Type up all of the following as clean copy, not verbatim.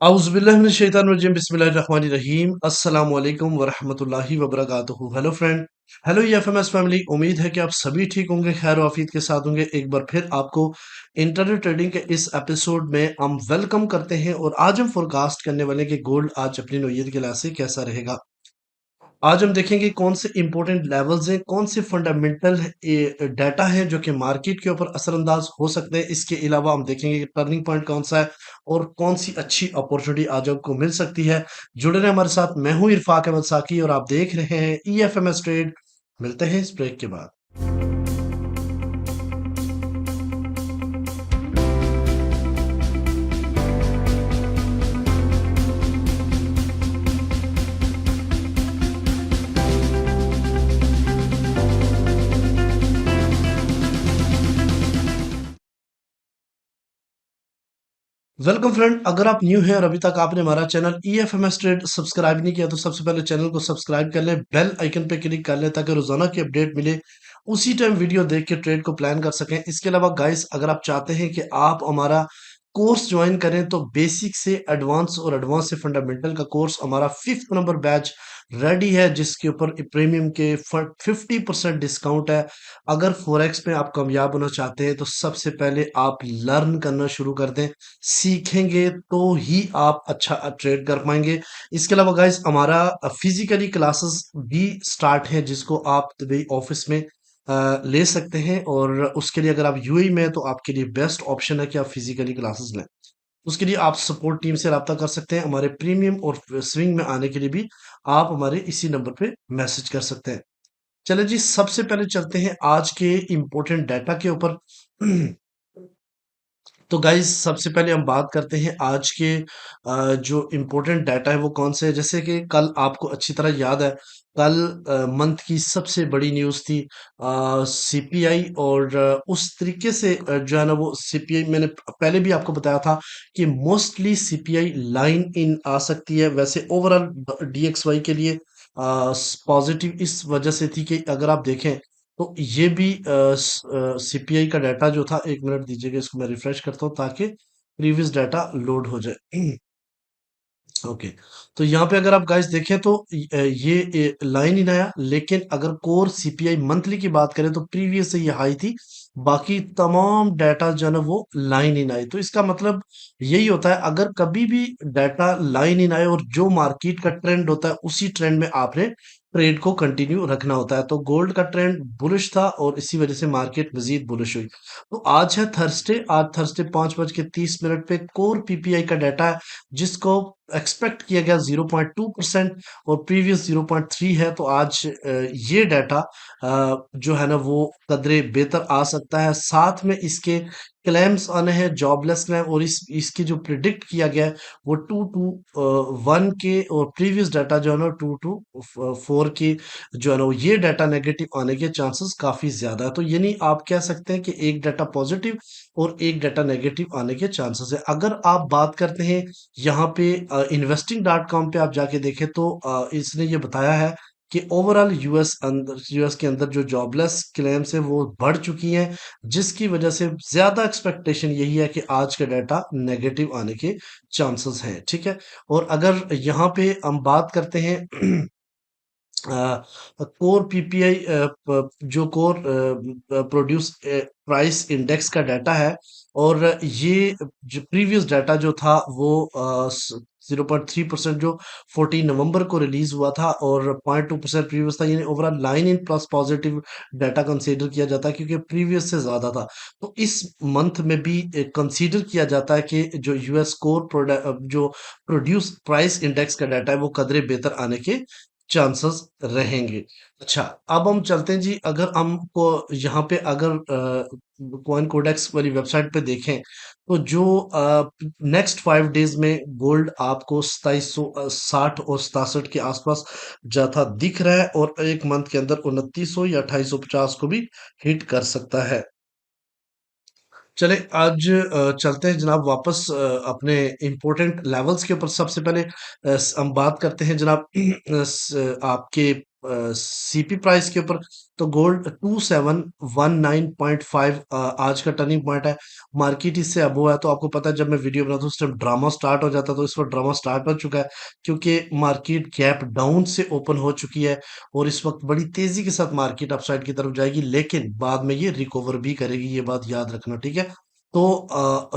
औज़ुबिल्लाहिमिनश्शैतानिर्रजीम बिस्मिल्लाहिर्रहमानिर्रहीम अस्सलामु अलैकुम वरहमतुल्लाहि वबरकातुहू। Hello friend, hello EFMS family. उम्मीद है कि आप सभी ठीक होंगे, खैर आफियत के साथ होंगे। एक बार फिर आपको इंटरनेट ट्रेडिंग के इस एपिसोड में हम वेलकम करते हैं और आज हम फोरकास्ट करने वाले हैं कि गोल्ड आज अपनी नौयत के लिहाज से कैसा रहेगा। आज हम देखेंगे कौन से इंपॉर्टेंट लेवल्स हैं, कौन से फंडामेंटल डाटा है जो कि मार्केट के ऊपर असरअंदाज हो सकते हैं। इसके अलावा हम देखेंगे कि टर्निंग पॉइंट कौन सा है और कौन सी अच्छी अपॉर्चुनिटी आज आपको मिल सकती है। जुड़े रहे हमारे साथ। मैं हूं इरफाक अहमद साकी और आप देख रहे हैं ईएफएमएस ट्रेड। मिलते हैं इस ब्रेक के बाद। वेलकम फ्रेंड, अगर आप न्यू हैं और अभी तक आपने हमारा चैनल ईएफएमएस ट्रेड सब्सक्राइब नहीं किया तो सबसे पहले चैनल को सब्सक्राइब कर लें, बेल आइकन पे क्लिक कर लें ताकि रोजाना की अपडेट मिले, उसी टाइम वीडियो देख के ट्रेड को प्लान कर सकें। इसके अलावा गाइस, अगर आप चाहते हैं कि आप हमारा कोर्स ज्वाइन करें तो बेसिक से एडवांस और एडवांस से फंडामेंटल का कोर्स हमारा 5th नंबर बैच रेडी है, जिसके ऊपर प्रीमियम के 50% डिस्काउंट है। अगर फॉरेक्स में आप कामयाब होना चाहते हैं तो सबसे पहले आप लर्न करना शुरू कर दें। सीखेंगे तो ही आप अच्छा ट्रेड कर पाएंगे। इसके अलावा गाइस, हमारा फिजिकली क्लासेस भी स्टार्ट है, जिसको आप दुबई ऑफिस में ले सकते हैं। और उसके लिए अगर आप यूएई में हैं तो आपके लिए बेस्ट ऑप्शन है कि आप फिजिकली क्लासेस लें। उसके लिए आप सपोर्ट टीम से रब्ता कर सकते हैं। हमारे प्रीमियम और स्विंग में आने के लिए भी आप हमारे इसी नंबर पे मैसेज कर सकते हैं। चले जी, सबसे पहले चलते हैं आज के इंपॉर्टेंट डाटा के ऊपर। तो गाइज, सबसे पहले हम बात करते हैं आज के जो इम्पोर्टेंट डाटा है वो कौन से है। जैसे कि कल आपको अच्छी तरह याद है, कल मंथ की सबसे बड़ी न्यूज़ थी सीपीआई। और उस तरीके से जो है ना वो सीपीआई, मैंने पहले भी आपको बताया था कि मोस्टली सीपीआई लाइन इन आ सकती है। वैसे ओवरऑल डीएक्सवाई के लिए पॉजिटिव इस वजह से थी कि अगर आप देखें तो ये भी सीपीआई का डाटा जो था, एक मिनट दीजिएगा, इसको मैं रिफ्रेश करता हूँ ताकि प्रीवियस डाटा लोड हो जाए। ओके, तो यहाँ पे अगर आप गाइस देखें तो ये लाइन इन आया, लेकिन अगर कोर सीपीआई मंथली की बात करें तो प्रीवियस से ये हाई थी। बाकी तमाम डाटा जो है ना वो लाइन इन आई। तो इसका मतलब यही होता है, अगर कभी भी डाटा लाइन इन आए और जो मार्केट का ट्रेंड होता है उसी ट्रेंड में आपने ट्रेड को कंटिन्यू रखना होता है। तो गोल्ड का ट्रेंड बुलिश था और इसी वजह से मार्केट मजीद बुलिश हुई। तो आज है थर्सडे, आज थर्सडे 5:30 पे कोर पीपीआई का डाटा है, जिसको एक्सपेक्ट किया गया 0.2% और प्रीवियस 0.3 है। तो आज ये डाटा जो है ना वो कदरे बेहतर आ सकता है। साथ में इसके क्लेम्स आने हैं, जॉबलेस क्लेम, और इसकी जो प्रिडिक्ट किया गया है वो 2 to 1 के, और प्रीवियस डाटा जो है ना 2 to 4 की जो है ना ये डाटा नेगेटिव आने के चांसेस काफी ज्यादा है। तो यानी आप कह सकते हैं कि एक डाटा पॉजिटिव और एक डाटा नेगेटिव आने के चांसेस है। अगर आप बात करते हैं यहाँ पे investing.com पे आप जाके देखें तो इसने ये बताया है कि ओवरऑल यूएस के अंदर जो जॉबलेस क्लेम्स है वो बढ़ चुकी हैं, जिसकी वजह से ज्यादा एक्सपेक्टेशन यही है कि आज का डाटा नेगेटिव आने के चांसेस हैं। ठीक है, और अगर यहाँ पे हम बात करते हैं कोर पीपीआई, जो कोर प्रोड्यूस प्राइस इंडेक्स का डाटा है, और ये जो प्रीवियस डाटा जो था वो 0.3% जो 14 नवंबर को रिलीज हुआ था, और 0.2% प्रीवियस था। यानी overall line in plus positive data consider किया जाता है, क्योंकि प्रीवियस से ज्यादा था। तो इस मंथ में भी कंसीडर किया जाता है कि जो यूएस कोर जो प्रोड्यूस प्राइस इंडेक्स का डाटा है वो कदरे बेहतर आने के चांसेस रहेंगे। अच्छा, अब हम चलते हैं जी। अगर हमको यहाँ पे अगर कॉइन कोडेक्स वाली वेबसाइट पे देखें तो जो नेक्स्ट 5 डेज में गोल्ड आपको 2760 और 67 के आसपास जाता दिख रहा है, और एक मंथ के अंदर 2900 या 2850 को भी हिट कर सकता है। चले आज चलते हैं जनाब वापस अपने इम्पोर्टेंट लेवल्स के ऊपर। सबसे पहले हम बात करते हैं जनाब आपके सीपी प्राइस के ऊपर, तो गोल्ड 2719.5 आज का टर्निंग पॉइंट है। मार्केट इससे अबो है, तो आपको पता है जब मैं वीडियो बनाता हूँ उस टाइम ड्रामा स्टार्ट हो जाता है, तो इस वक्त ड्रामा स्टार्ट हो चुका है, क्योंकि मार्केट गैप डाउन से ओपन हो चुकी है और इस वक्त बड़ी तेजी के साथ मार्केट अपसाइड की तरफ जाएगी, लेकिन बाद में ये रिकवर भी करेगी, ये बात याद रखना, ठीक है। तो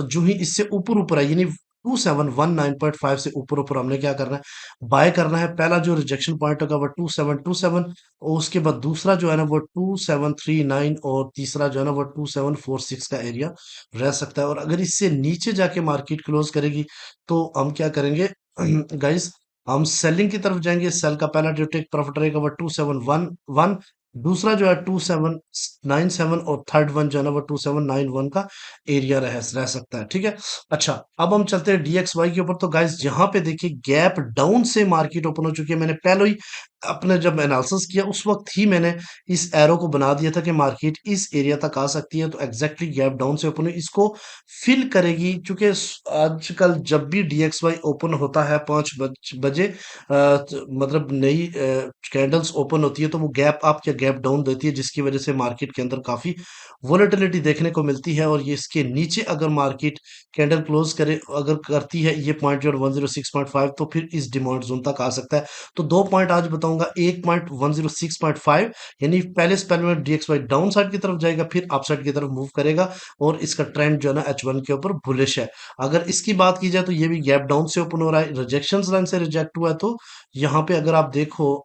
जो ही इससे ऊपर ऊपर है, यानी 2719.5 से ऊपर ऊपर हमने क्या करना है, बाय करना है। पहला जो रिजेक्शन पॉइंट होगा वो 2727, और उसके बाद दूसरा जो है ना वो 2739, और तीसरा जो है ना वो 2746 का एरिया रह सकता है। और अगर इससे नीचे जाके मार्केट क्लोज करेगी तो हम क्या करेंगे गाइस, हम सेलिंग की तरफ जाएंगे। सेल का पहला जो टेक प्रॉफिट रहेगा वो 2711, दूसरा जो है 2797, और थर्ड वन जो है ना वो 2791 का एरिया रह सकता है, ठीक है। अच्छा, अब हम चलते हैं डीएक्सवाई के ऊपर। तो गाइस यहाँ पे देखिए गैप डाउन से मार्केट ओपन हो चुकी है। मैंने पहले ही अपने जब एनालिसिस किया उस वक्त ही मैंने इस एरो को बना दिया था कि मार्केट इस एरिया तक आ सकती है, तो एग्जैक्टली गैप डाउन से ओपन हुई, इसको फिल करेगी। क्योंकि आजकल जब भी डीएक्सवाई ओपन होता है 5 बजे, मतलब नई कैंडल्स ओपन होती है, तो वो गैप अप या गैप डाउन देती है, जिसकी वजह से मार्केट के अंदर काफी वोलेटिलिटी देखने को मिलती है। और ये इसके नीचे अगर मार्केट कैंडल क्लोज करे, अगर करती है ये पॉइंट जो 106.5, तो फिर इस डिमांड जोन तक आ सकता है। तो दो पॉइंट आज बताऊंगा, एक पॉइंट 106.5, यानी पहले स्पेल में डीएक्सवाई डाउन साइड की तरफ जाएगा, फिर अप साइड की तरफ मूव करेगा, और इसका ट्रेंड जो है ना H1 के ऊपर बुलिश है। अगर इसकी बात की जाए तो ये भी गैप डाउन से ओपन हो रहा है, रिजेक्शन लाइन से रिजेक्ट हुआ है। तो यहाँ पे अगर आप देखो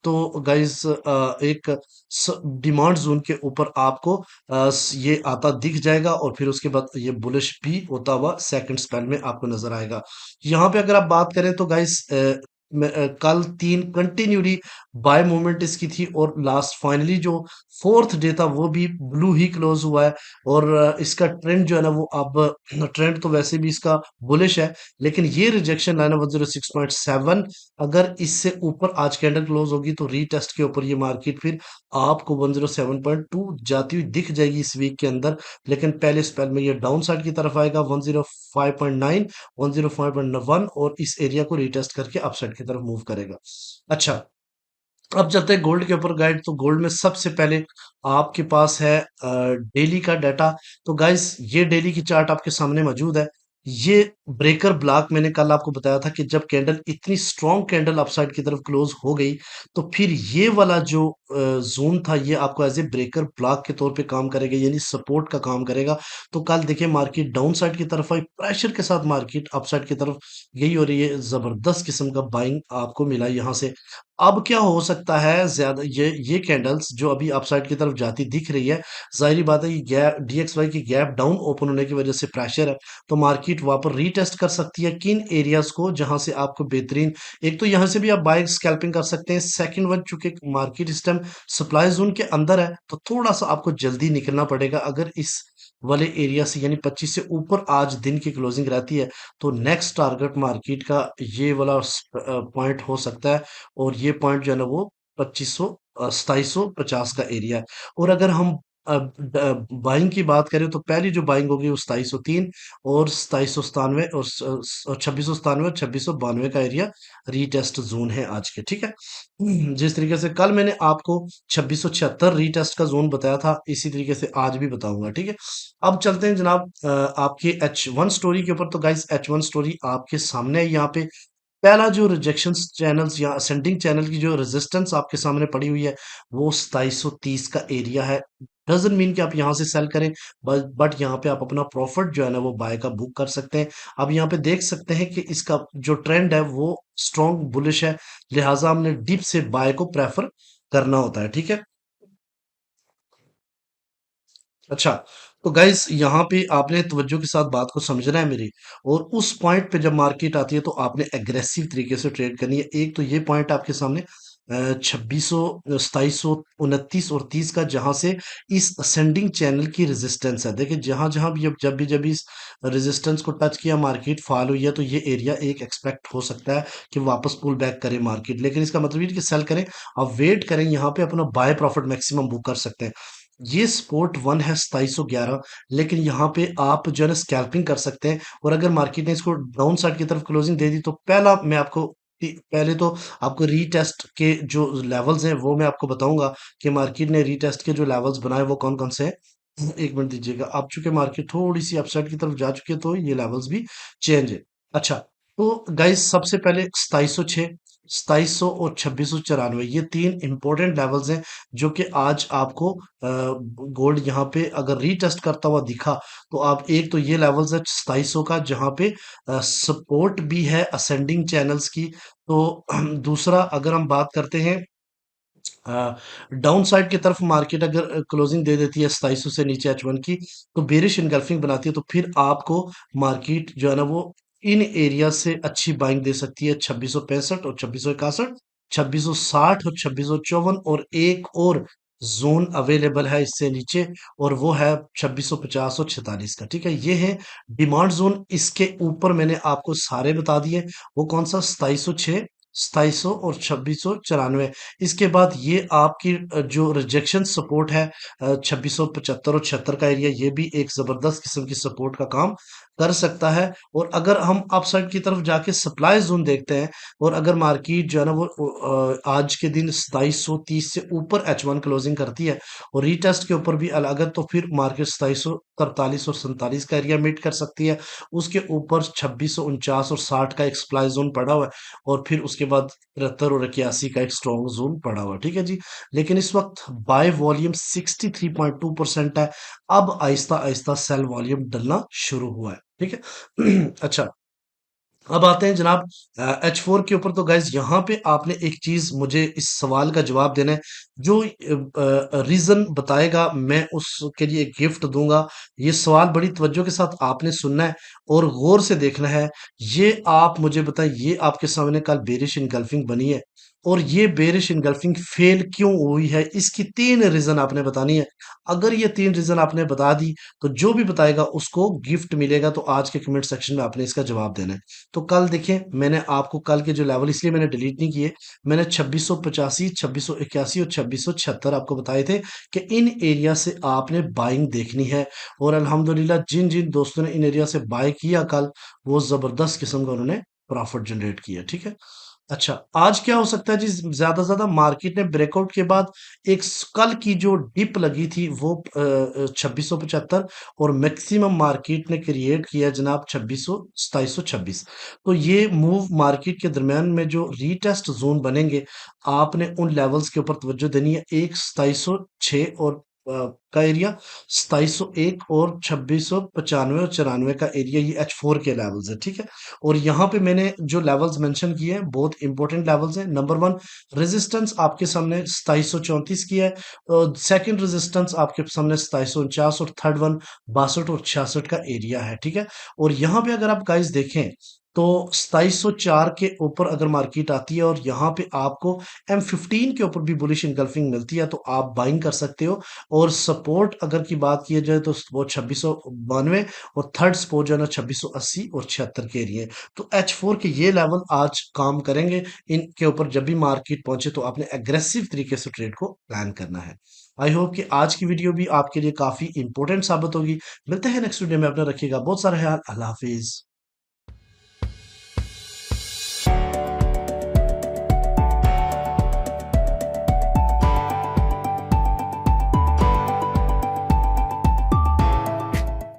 तो गाइस एक डिमांड जोन के ऊपर आपको ये आता दिख जाएगा, और फिर उसके बाद ये बुलिश भी होता हुआ सेकंड स्पेल में आपको नजर आएगा। यहाँ पे अगर आप बात करें तो गाइस कल तीन कंटिन्यूली बाय मूवमेंट इसकी थी, और लास्ट फाइनली जो फोर्थ डे था वो भी ब्लू ही क्लोज हुआ है। और इसका ट्रेंड जो है ना वो अब ट्रेंड तो वैसे भी इसका बुलिश है, लेकिन ये रिजेक्शन लाइन है 106.7, अगर इससे ऊपर आज कैंडल क्लोज होगी तो रीटेस्ट के ऊपर ये मार्केट फिर आपको 107.2 जाती हुई दिख जाएगी इस वीक के अंदर। लेकिन पहले स्पेल में ये डाउन साइड की तरफ आएगा 105.9, 105.1, और इस एरिया को रीटेस्ट करके अपसाइड की तरफ मूव करेगा। अच्छा, अब चलते हैं गोल्ड के ऊपर गाइड। तो गोल्ड में सबसे पहले आपके पास है डेली का डाटा। तो गाइस ये डेली की चार्ट आपके सामने मौजूद है। ये ब्रेकर ब्लॉक मैंने कल आपको बताया था कि जब कैंडल इतनी स्ट्रॉन्ग कैंडल अपसाइड की तरफ क्लोज हो गई, तो फिर ये वाला जो जोन था ये आपको एज ए ब्रेकर ब्लॉक के तौर पे काम करेगा, यानी सपोर्ट का काम करेगा। तो कल देखिए मार्केट डाउन साइड की तरफ आई, प्रेशर के साथ मार्केट अपसाइड की तरफ यही हो रही है, जबरदस्त किस्म का बाइंग आपको मिला यहाँ से। अब क्या हो सकता है, ज्यादा ये कैंडल्स जो अभी अपसाइड की तरफ जाती दिख रही है, जाहिर बात है ये गैप डीएक्सवाई की गैप डाउन ओपन होने की वजह से प्रेशर है, तो मार्केट वहां पर रीटेस्ट कर सकती है किन एरियाज को जहां से आपको बेहतरीन, एक तो यहां से भी आप बाइंग स्कैल्पिंग कर सकते हैं। सेकंड वन, चूंकि मार्केट इस टाइम सप्लाई जोन के अंदर है, तो थोड़ा सा आपको जल्दी निकलना पड़ेगा। अगर इस वाले एरिया से यानी 25 से ऊपर आज दिन की क्लोजिंग रहती है, तो नेक्स्ट टारगेट मार्केट का ये वाला पॉइंट हो सकता है। और ये पॉइंट जो है ना वो 2500 2750 का एरिया है। और अगर हम बाइंग की बात करें तो पहली जो बाइंग होगी वो 2703, और 2797, और 2697 और 2692 का एरिया रीटेस्ट जोन है आज के, ठीक है। जिस तरीके से कल मैंने आपको 2676 रीटेस्ट का जोन बताया था, इसी तरीके से आज भी बताऊंगा, ठीक है। अब चलते हैं जनाब आपके H1 स्टोरी के ऊपर। तो गाइस H1 स्टोरी आपके सामने है। यहाँ पे पहला जो रिजेक्शन चैनल्स या असेंडिंग चैनल की जो रेजिस्टेंस आपके सामने पड़ी हुई है वो 2730 का एरिया है। डजंट मीन कि आप यहां से सेल करें, बट यहाँ पे आप अपना प्रॉफिट जो है ना वो बाय का बुक कर सकते हैं। अब यहाँ पे देख सकते हैं कि इसका जो ट्रेंड है वो स्ट्रॉन्ग बुलिश है, लिहाजा हमने डिप से बाय को प्रेफर करना होता है, ठीक है। अच्छा, तो गाइस यहाँ पे आपने तवज्जो के साथ बात को समझना है मेरी, और उस पॉइंट पे जब मार्केट आती है तो आपने एग्रेसिव तरीके से ट्रेड करनी है। एक तो ये पॉइंट आपके सामने 2600, 2729 और 30 का, जहां से इस असेंडिंग चैनल की रेजिस्टेंस है। देखिए जहां जहां भी जब इस रेजिस्टेंस को टच किया मार्केट फॉल हुई है, तो ये एरिया एक एक्सपेक्ट हो सकता है कि वापस पुल बैक करे मार्केट, लेकिन इसका मतलब ये कि सेल करें, आप वेट करें, यहाँ पे अपना बाय प्रॉफिट मैक्सिमम बुक कर सकते हैं। ये स्पोर्ट वन है 2711, लेकिन यहाँ पे आप जो है ना स्कैल्पिंग कर सकते हैं। और अगर मार्केट ने इसको डाउन साइड की तरफ क्लोजिंग दे दी, तो पहला मैं आपको पहले तो आपको रीटेस्ट के जो लेवल्स हैं वो मैं आपको बताऊंगा कि मार्केट ने रीटेस्ट के जो लेवल्स बनाए वो कौन कौन से हैं। एक मिनट दीजिएगा। आप चूंकि मार्केट थोड़ी सी अपसाइड की तरफ जा चुकी है तो ये लेवल्स भी चेंज है। अच्छा, तो गाइस सबसे पहले 2706, 2700 और 2694, ये तीन इंपॉर्टेंट लेवल्स हैं जो कि आज आपको गोल्ड यहाँ पे अगर रीटेस्ट करता हुआ दिखा तो आप, एक तो ये लेवल्स है 2700 का जहाँ पे सपोर्ट भी है असेंडिंग चैनल्स की। तो दूसरा अगर हम बात करते हैं डाउन साइड की तरफ, मार्केट अगर क्लोजिंग दे देती है 2700 से नीचे H1 की, तो बेरिश इनगल्फिंग बनाती है, तो फिर आपको मार्केट जो है ना वो इन एरिया से अच्छी बाइंग दे सकती है। 2665 और 2661, 2660 और 2654, और एक और जोन अवेलेबल है इससे नीचे, और वो है 2650 और 46 का। ठीक है, ये है डिमांड जोन। इसके ऊपर मैंने आपको सारे बता दिए। वो कौन सा? 2706, 2700 और 2694। इसके बाद ये आपकी जो रिजेक्शन सपोर्ट है 2675 और 76 का एरिया, ये भी एक जबरदस्त किस्म की सपोर्ट का काम कर सकता है। और अगर हम अपसाइड की तरफ जाके सप्लाई जोन देखते हैं, और अगर मार्केट जो है ना वो आज के दिन 2730 से ऊपर H1 क्लोजिंग करती है और रीटेस्ट के ऊपर भी अगर, तो फिर मार्केट 2743 और 47 का एरिया मीट कर सकती है। उसके ऊपर 2649 और 60 का एक सप्लाई जोन पड़ा हुआ है, और फिर उसके बाद 73 और 81 का एक स्ट्रॉन्ग जोन पड़ा हुआ है। ठीक है जी। लेकिन इस वक्त बाय वॉल्यूम 63.2% है। अब आहिस्ता आहिस्ता सेल वॉल्यूम डलना शुरू हुआ है। ठीक है। अच्छा, अब आते हैं जनाब H4 के ऊपर। तो गाइज यहाँ पे आपने एक चीज, मुझे इस सवाल का जवाब देना है। जो रीजन बताएगा मैं उसके लिए एक गिफ्ट दूंगा। ये सवाल बड़ी तवज्जो के साथ आपने सुनना है और गौर से देखना है। ये आप मुझे बताएं, ये आपके सामने कल बेरिश इनगल्फिंग बनी है, और ये बेरिश इनगल्फिंग फेल क्यों हुई है, इसकी तीन रीजन आपने बतानी है। अगर ये तीन रीजन आपने बता दी तो जो भी बताएगा उसको गिफ्ट मिलेगा। तो आज के कमेंट सेक्शन में आपने इसका जवाब देना है। तो कल देखें, मैंने आपको कल के जो लेवल, इसलिए मैंने डिलीट नहीं किए, मैंने 2685, 2681 और 2676 आपको बताए थे कि इन एरिया से आपने बाइंग देखनी है। और अल्हम्दुलिल्लाह जिन जिन दोस्तों ने इन एरिया से बाय किया कल, वो जबरदस्त किस्म का उन्होंने प्रॉफिट जनरेट किया। ठीक है। अच्छा, आज क्या हो सकता है जी? ज्यादा से ज्यादा मार्केट ने ब्रेकआउट के बाद एक कल की जो डिप लगी थी वो 2675, और मैक्सिमम मार्केट ने क्रिएट किया जनाब 2600, 2726। तो ये मूव मार्केट के दरमियान में जो रीटेस्ट जोन बनेंगे, आपने उन लेवल्स के ऊपर तवज्जो देनी है। एक 2706 और का एरिया, 2701 और 2695 और 94 का एरिया, ये H4 के लेवल्स है। ठीक है। और यहाँ पे मैंने जो लेवल्स मेंशन किए हैं बहुत इंपॉर्टेंट लेवल्स हैं। नंबर वन रेजिस्टेंस आपके सामने 2734 की है, सेकंड रेजिस्टेंस आपके सामने 2749, और थर्ड वन 62 और 66 का एरिया है। ठीक है। और यहाँ पे अगर आप गाइस देखें तो 2704 के ऊपर अगर मार्केट आती है और यहाँ पे आपको M15 के ऊपर भी बुलिश इनगल्फिंग मिलती है, तो आप बाइंग कर सकते हो। और सपोर्ट अगर की बात की जाए तो वो 2692, और थर्ड सपोर्ट जो है ना 2680 और 76 के एरिया। तो H4 के ये लेवल आज काम करेंगे। इनके ऊपर जब भी मार्केट पहुंचे तो आपने एग्रेसिव तरीके से ट्रेड को प्लान करना है। आई होप कि आज की वीडियो भी आपके लिए काफी इंपॉर्टेंट साबित होगी। मिलते हैं नेक्स्ट वीडियो में। अपना रखिएगा बहुत सारा ख्याल। अल्लाह हाफिज।